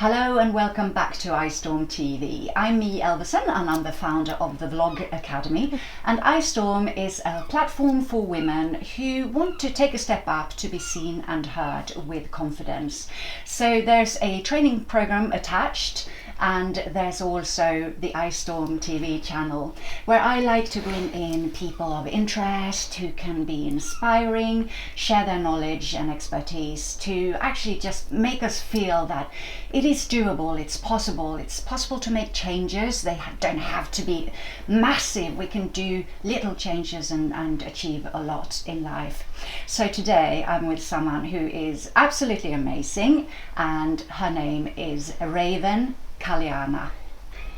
Hello and welcome back to iStorm TV. I'm Mie Elverson and I'm the founder of the Vlog Academy, and iStorm is a platform for women who want to take a step up to be seen and heard with confidence. So there's a training program attached, and there's also the iStorm TV channel where I like to bring in people of interest who can be inspiring, share their knowledge and expertise to actually just make us feel that it is doable, it's possible to make changes. They don't have to be massive. We can do little changes and achieve a lot in life. So today I'm with someone who is absolutely amazing, and her name is Raven Kaliana.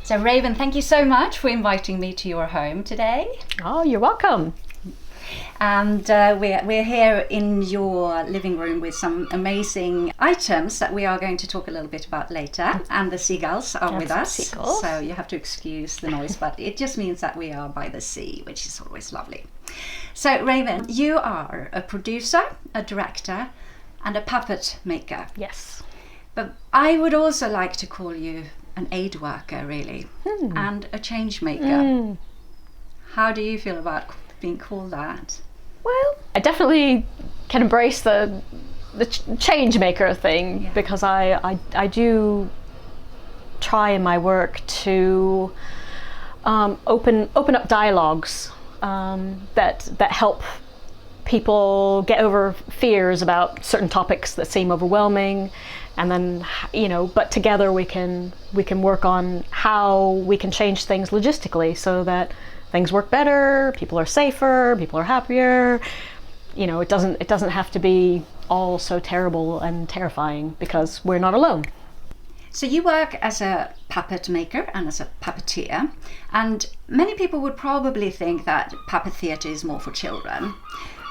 So Raven, thank you so much for inviting me to your home today. Oh, you're welcome. And we're here in your living room with some amazing items that we are going to talk a little bit about later. And the seagulls are with us, seagulls. So you have to excuse the noise, but it just means that we are by the sea, which is always lovely. So Raven, you are a producer, a director, and a puppet maker. Yes. But I would also like to call you an aid worker, really, and a change maker. How do you feel about being called that? Well, I definitely can embrace the change maker thing, because I do try in my work to open up dialogues that help people get over fears about certain topics that seem overwhelming, and then but together we can work on how we can change things logistically so that things work better, people are safer, people are happier. It doesn't have to be all so terrible and terrifying, because we're not alone. So you work as a puppet maker and as a puppeteer, and many people would probably think that puppet theatre is more for children.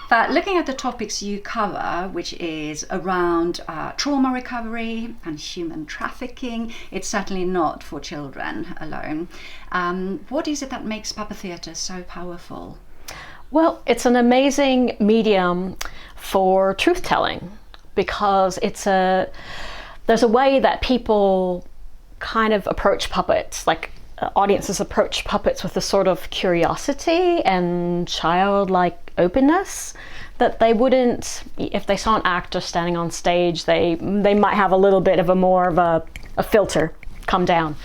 But looking at the topics you cover, which is around trauma recovery and human trafficking, it's certainly not for children alone. What is it that makes puppet theatre so powerful? Well, it's an amazing medium for truth-telling, because there's a way that people kind of approach puppets, like audiences approach puppets with a sort of curiosity and childlike openness that they wouldn't if they saw an actor standing on stage. They might have a little bit of a filter come down.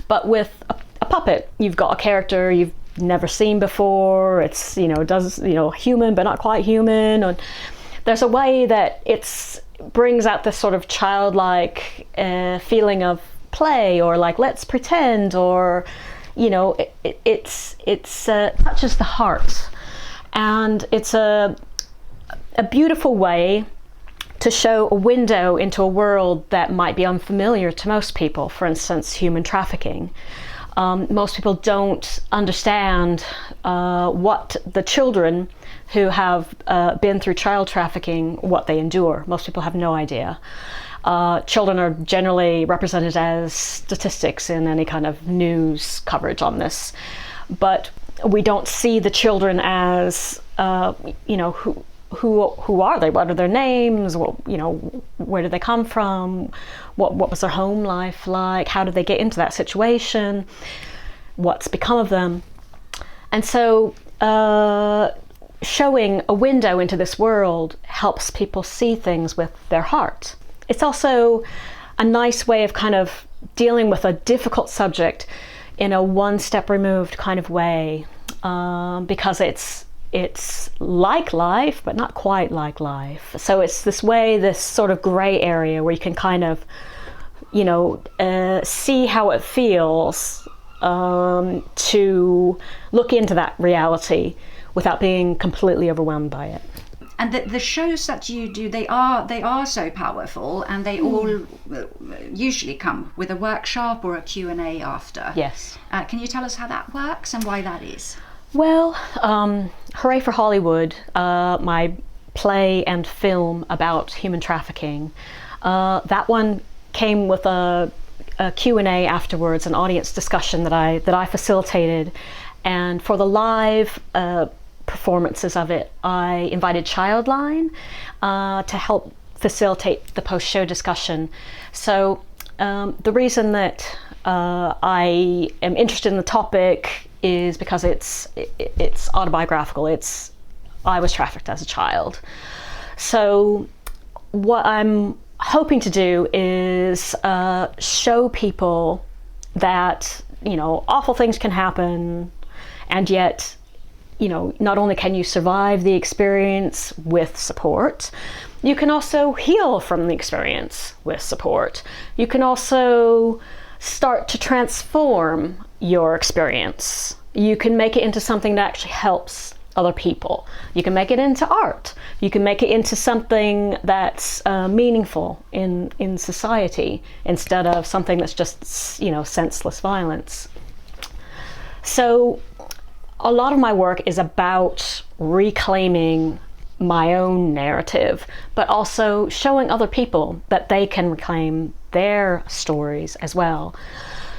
But with a puppet, you've got a character you've never seen before. It's human but not quite human, and there's a way that it brings out this sort of childlike feeling of play, or like let's pretend, or it touches the heart, and it's a beautiful way to show a window into a world that might be unfamiliar to most people. For instance, human trafficking. Most people don't understand what the children who have been through child trafficking, what they endure. Most people have no idea. Children are generally represented as statistics in any kind of news coverage on this, but we don't see the children as who are they? What are their names? Where did they come from? What was their home life like? How did they get into that situation? What's become of them? And so showing a window into this world helps people see things with their heart. It's also a nice way of kind of dealing with a difficult subject in a one step removed kind of way, because it's like life, but not quite like life. So it's this way, this sort of gray area where you can kind of, see how it feels to look into that reality without being completely overwhelmed by it. And the shows that you do, they are so powerful, and they all usually come with a workshop or a Q&A after. Yes. Can you tell us how that works and why that is? Well, Hooray for Hollywood, my play and film about human trafficking, that one came with a Q&A afterwards, an audience discussion that I facilitated. And for the live performances of it, I invited Childline to help facilitate the post-show discussion. So the reason that I am interested in the topic is because it's autobiographical. I was trafficked as a child. So what I'm hoping to do is show people that, awful things can happen, and yet, not only can you survive the experience with support, you can also heal from the experience with support. You can also start to transform your experience. You can make it into something that actually helps other people. You can make it into art. You can make it into something that's meaningful in society, instead of something that's just, senseless violence. So a lot of my work is about reclaiming my own narrative, but also showing other people that they can reclaim their stories as well.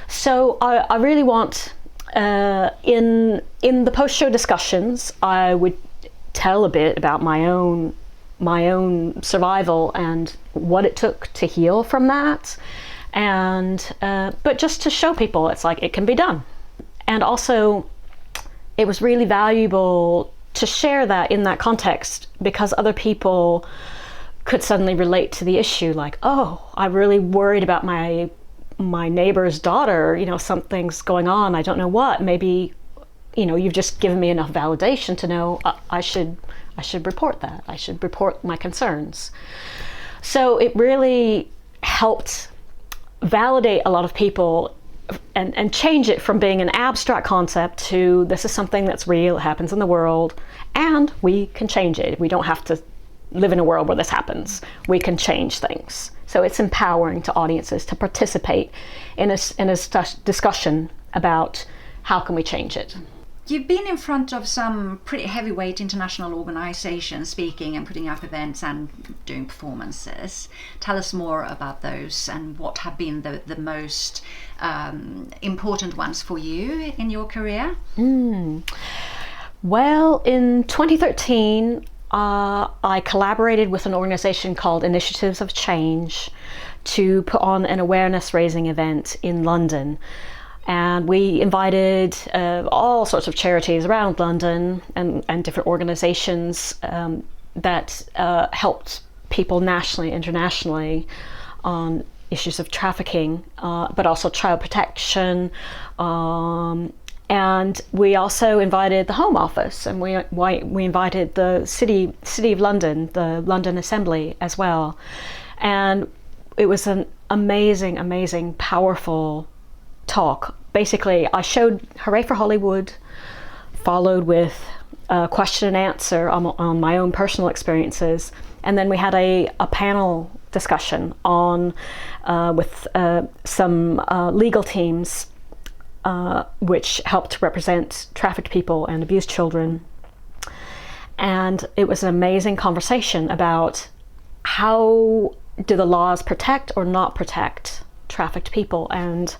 So I really want, in the post-show discussions, I would tell a bit about my own survival and what it took to heal from that, and but just to show people it's like it can be done. And also, it was really valuable to share that in that context, because other people could suddenly relate to the issue, like, oh, I'm really worried about my neighbor's daughter, something's going on, I don't know what, maybe, you've just given me enough validation to know I should report that, I should report my concerns. So it really helped validate a lot of people and change it from being an abstract concept to this is something that's real, it happens in the world, and we can change it. We don't have to live in a world where this happens. We can change things. So it's empowering to audiences to participate in a discussion about how can we change it. You've been in front of some pretty heavyweight international organizations, speaking and putting up events and doing performances. Tell us more about those and what have been the most important ones for you in your career. Well, in 2013, I collaborated with an organization called Initiatives of Change to put on an awareness-raising event in London. And we invited all sorts of charities around London and different organizations that helped people nationally, internationally on issues of trafficking, but also child protection. And we also invited the Home Office, and we invited the City of London, the London Assembly as well. And it was an amazing, powerful talk. Basically, I showed Hooray for Hollywood, followed with a question and answer on my own personal experiences, and then we had a panel discussion on with some legal teams which helped represent trafficked people and abused children. And it was an amazing conversation about how do the laws protect or not protect trafficked people, and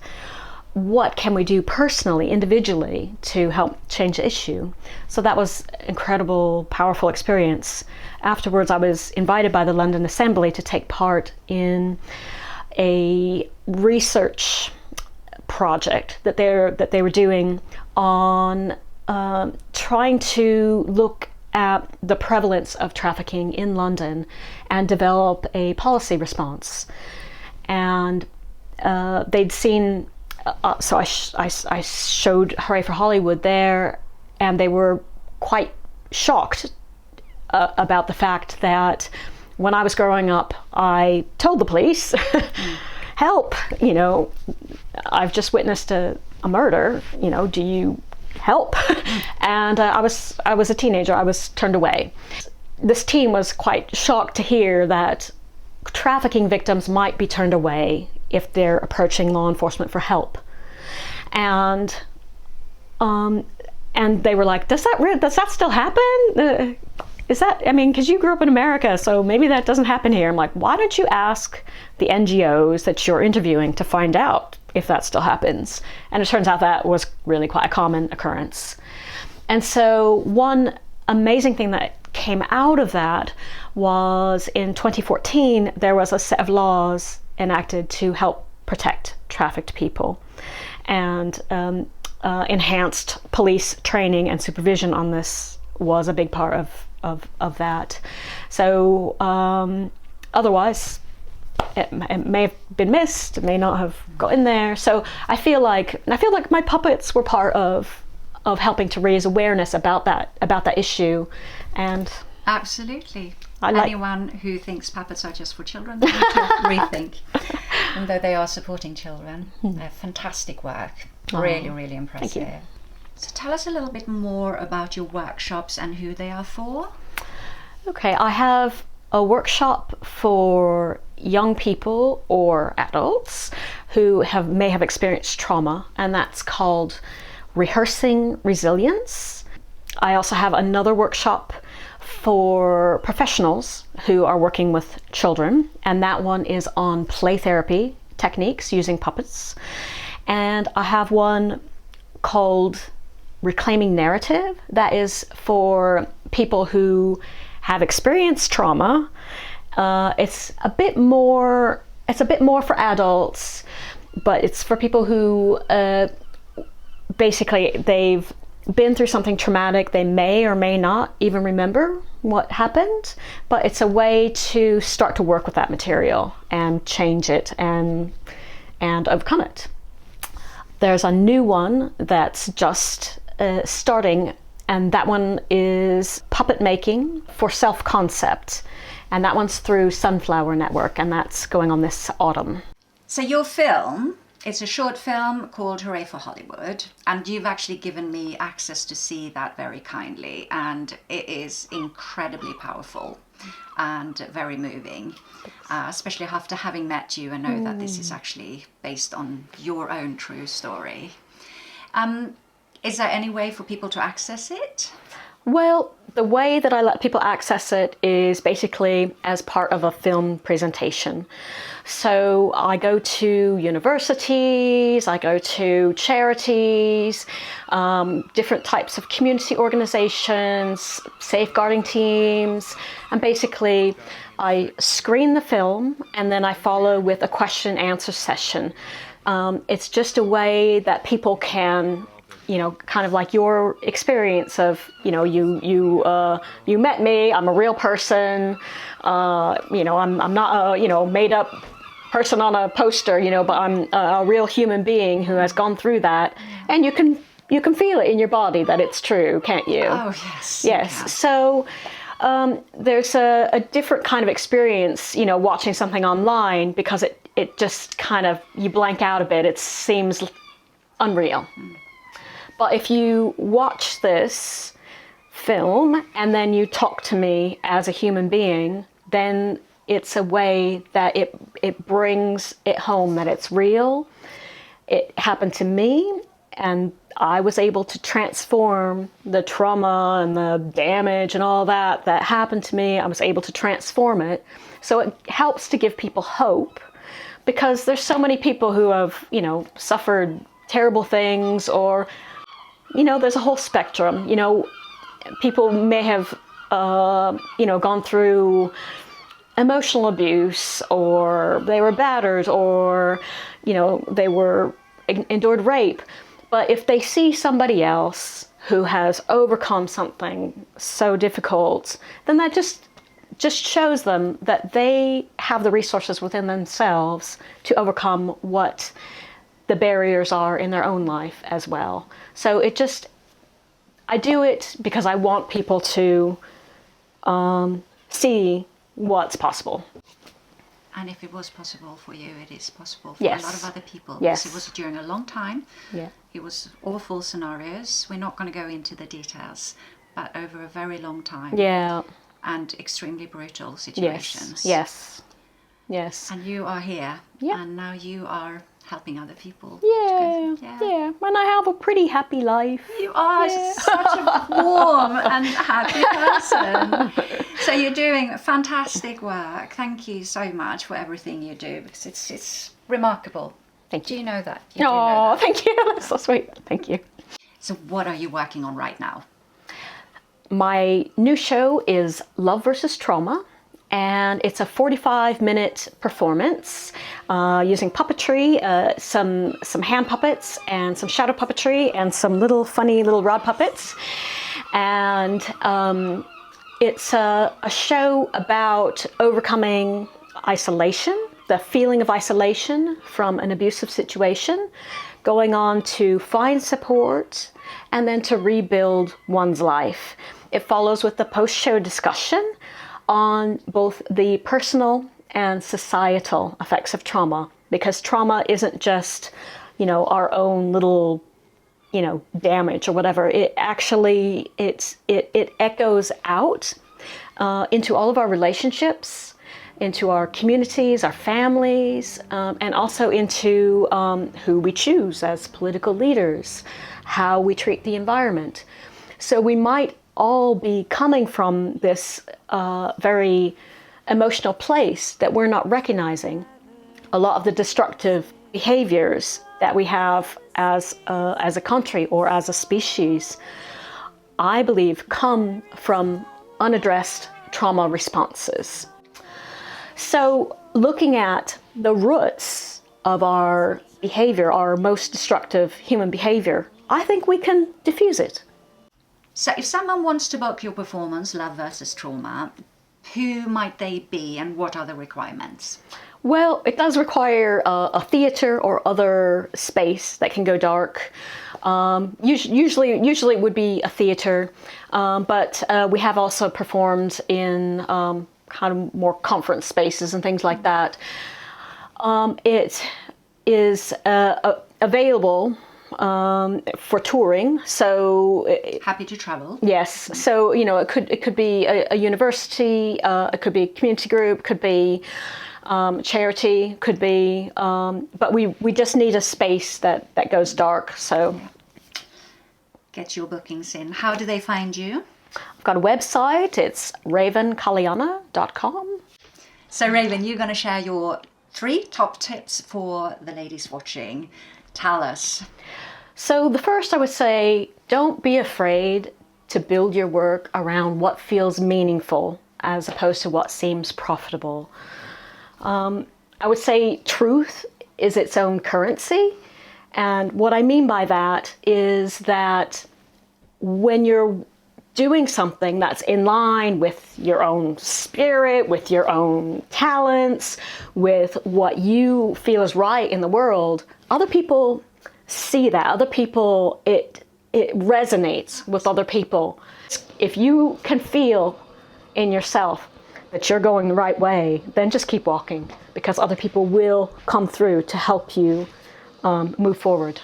what can we do personally, individually, to help change the issue. So that was an incredible, powerful experience. Afterwards, I was invited by the London Assembly to take part in a research project that they were doing on trying to look at the prevalence of trafficking in London and develop a policy response. And they'd seen, so I showed Hooray for Hollywood there, and they were quite shocked about the fact that when I was growing up, I told the police, help, I've just witnessed a murder, do you help? And I was a teenager, I was turned away. This team was quite shocked to hear that trafficking victims might be turned away if they're approaching law enforcement for help. And they were like, does that still happen? Because you grew up in America, so maybe that doesn't happen here. I'm like, why don't you ask the NGOs that you're interviewing to find out if that still happens? And it turns out that was really quite a common occurrence. And so one amazing thing that came out of that was in 2014, there was a set of laws enacted to help protect trafficked people. And enhanced police training and supervision on this was a big part of that. So otherwise, it may have been missed, it may not have got in there. So I feel like my puppets were part of helping to raise awareness about that issue. And absolutely. Anyone who thinks puppets are just for children, they need to rethink. And though they are supporting children, fantastic work. Really, really impressive. Thank you. So tell us a little bit more about your workshops and who they are for. Okay, I have a workshop for young people or adults who may have experienced trauma, and that's called Rehearsing Resilience. I also have another workshop for professionals who are working with children, and that one is on play therapy techniques using puppets. And I have one called Reclaiming Narrative that is for people who have experienced trauma. It's a bit more for adults, but it's for people who basically they've been through something traumatic. They may or may not even remember what happened, but it's a way to start to work with that material and change it and overcome it. There's a new one that's just starting, and that one is puppet making for self-concept, and that one's through Sunflower Network, and that's going on this autumn. So your film, it's a short film called Hooray for Hollywood, and you've actually given me access to see that very kindly, and it is incredibly powerful and very moving, especially after having met you and know that this is actually based on your own true story. Is there any way for people to access it? Well, the way that I let people access it is basically as part of a film presentation. So I go to universities, I go to charities, different types of community organizations, safeguarding teams, and basically I screen the film and then I follow with a question and answer session. It's just a way that people can, kind of like your experience of, you met me, I'm a real person, I'm not a, made up person on a poster, but I'm a real human being who has gone through that. And you can feel it in your body that it's true, can't you? Oh, yes. Yes. So there's a different kind of experience, watching something online, because it just kind of, you blank out a bit. It seems unreal. But if you watch this film and then you talk to me as a human being, then it's a way that it brings it home that it's real. It happened to me, and I was able to transform the trauma and the damage and all that happened to me. I was able to transform it. So it helps to give people hope, because there's so many people who have, suffered terrible things, or there's a whole spectrum. People may have, gone through emotional abuse, or they were battered, or, they endured rape. But if they see somebody else who has overcome something so difficult, then that just shows them that they have the resources within themselves to overcome what the barriers are in their own life as well. So I do it because I want people to see what's possible. And if it was possible for you, it is possible for Yes. a lot of other people. Yes. Because it was during a long time. Yeah. It was awful scenarios. We're not going to go into the details, but over a very long time. Yeah. And extremely brutal situations. Yes. And you are here. Yeah. And now you are helping other people. Yeah. And I have a pretty happy life. You are such a warm and happy person. So you're doing fantastic work. Thank you so much for everything you do, because it's remarkable. Thank Do you. you know that? Oh, thank you. That's so sweet. Thank you. So what are you working on right now? My new show is Love versus Trauma, and it's a 45-minute performance using puppetry, some hand puppets and some shadow puppetry and some funny little rod puppets. And it's a show about overcoming isolation, the feeling of isolation from an abusive situation, going on to find support, and then to rebuild one's life. It follows with the post-show discussion on both the personal and societal effects of trauma, because trauma isn't just, our own little, damage or whatever. It actually, it echoes out into all of our relationships, into our communities, our families, and also into who we choose as political leaders, how we treat the environment. So we might all be coming from this very emotional place that we're not recognizing. A lot of the destructive behaviors that we have as a country or as a species, I believe, come from unaddressed trauma responses. So looking at the roots of our behavior, our most destructive human behavior, I think we can diffuse it. So if someone wants to book your performance, Love versus Trauma, who might they be and what are the requirements? Well, it does require a theater or other space that can go dark. Usually it would be a theater, but we have also performed in kind of more conference spaces and things like that. It is available for touring, so happy to travel. Yes, so it could be a university, it could be a community group, could be charity, could be, but we just need a space that goes dark. So get your bookings in. How do they find you? I've got a website. It's ravenkaliana.com. So Raven, you're going to share your 3 top tips for the ladies watching. Tell us. So the first, I would say, don't be afraid to build your work around what feels meaningful as opposed to what seems profitable. I would say truth is its own currency. And what I mean by that is that when you're doing something that's in line with your own spirit, with your own talents, with what you feel is right in the world, other people see that. Other people, it resonates with other people. If you can feel in yourself that you're going the right way, then just keep walking, because other people will come through to help you move forward.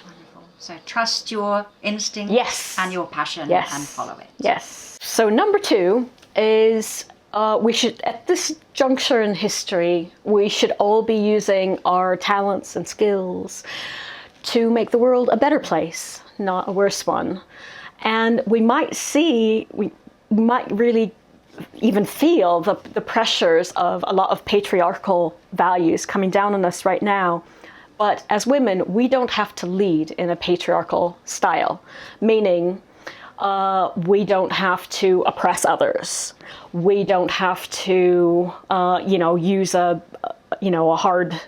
So trust your instinct, yes, and your passion, yes, and follow it. Yes. So number 2 is we should, at this juncture in history, we should all be using our talents and skills to make the world a better place, not a worse one. And we might really even feel the pressures of a lot of patriarchal values coming down on us right now. But as women, we don't have to lead in a patriarchal style, meaning we don't have to oppress others. We don't have to, use a hard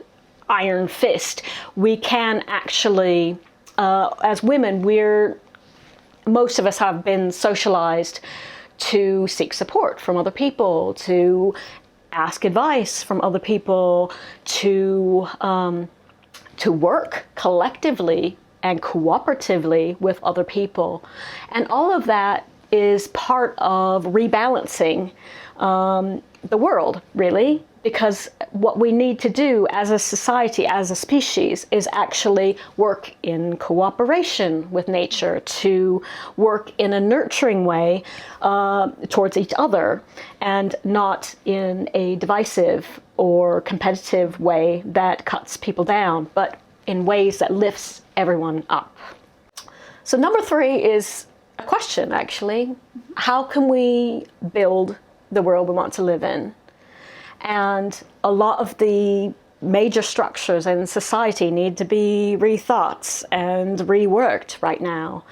iron fist. We can actually, as women, most of us have been socialized to seek support from other people, to ask advice from other people, to work collectively and cooperatively with other people. And all of that is part of rebalancing the world, really, because what we need to do as a society, as a species, is actually work in cooperation with nature, to work in a nurturing way towards each other, and not in a divisive or competitive way that cuts people down, but in ways that lifts everyone up. So number 3 is a question, actually. How can we build the world we want to live in? And a lot of the major structures in society need to be rethought and reworked right now.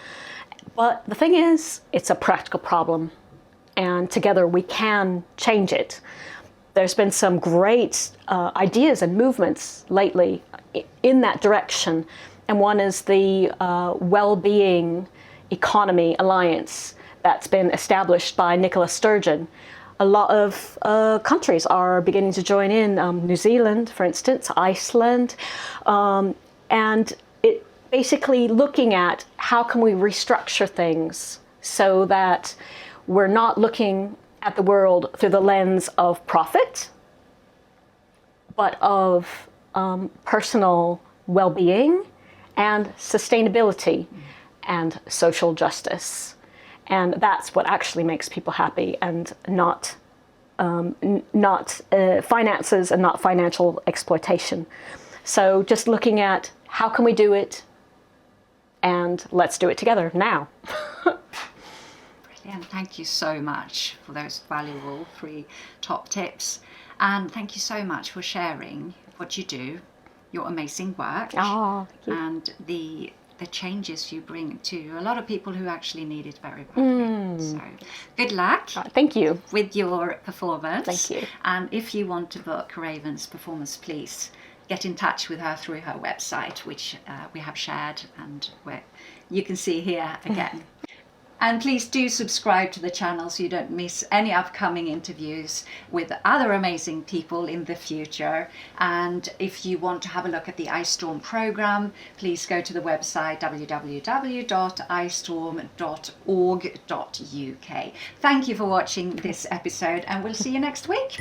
But the thing is, it's a practical problem, and together we can change it. there's been some great ideas and movements lately in that direction. And one is the Well-Being Economy Alliance that's been established by Nicola Sturgeon. A lot of countries are beginning to join in, New Zealand, for instance, Iceland, and it basically looking at how can we restructure things so that we're not looking at the world through the lens of profit, but of personal well-being and sustainability and social justice. And that's what actually makes people happy, and not finances and not financial exploitation. So just looking at how can we do it, and let's do it together now. Brilliant. Thank you so much for those valuable 3 top tips. And thank you so much for sharing what you do, your amazing work, Oh, thank you. and the changes you bring to a lot of people who actually need it very badly. So good luck Thank you. with your performance. Thank you. And if you want to book Raven's performance, please get in touch with her through her website, which we have shared and where you can see here again. And please do subscribe to the channel so you don't miss any upcoming interviews with other amazing people in the future. And if you want to have a look at the iStorm program, please go to the website www.istorm.org.uk. Thank you for watching this episode, and we'll see you next week.